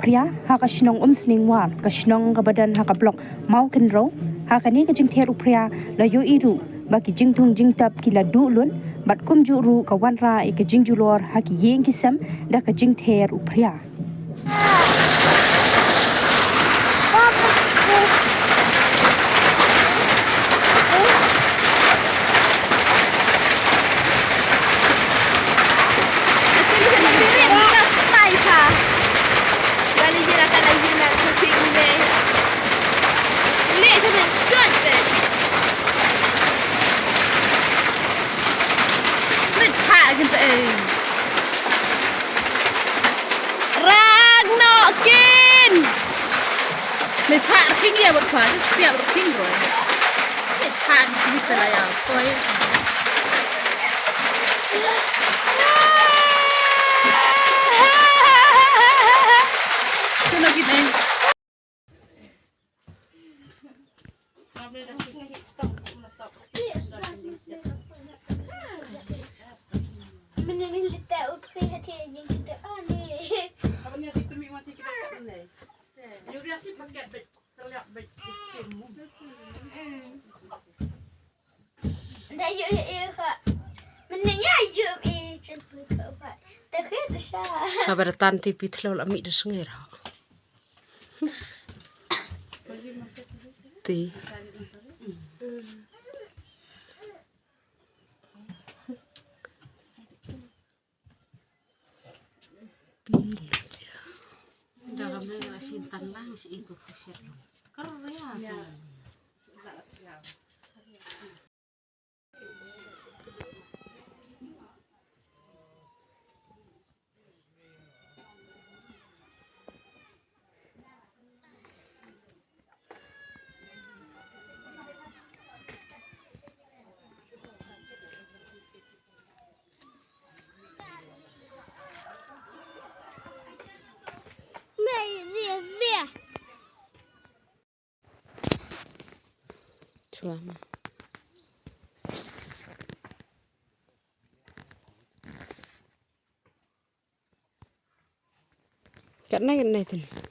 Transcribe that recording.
pria haka shinong sning wan ka shinong ka badan haka blok mau ken ro haka ni ka jing theru pria la yo iru ba ki jing tung jing tap ki la du lun bat kum ju ru ka wan ra e ka jing ju lor haki yeng ki sam da ka jing theru pria Mày phạt kinh nghiệm một khoản tiệm được kinh rồi. Mày phạt đi từ lại à tôi. Cho nó kịp em. Mình đi tẹo khi thì những cái này. Yaudah sih pakai terlihat berkimu. Dah yuk kak. Menanya jom cepet kak. Terkait sah. Kabar tanti pitlo la mi desnger. Ti. Dah kami sintan lang si itu sosial. Keren ya. Suama. Cái này tuh.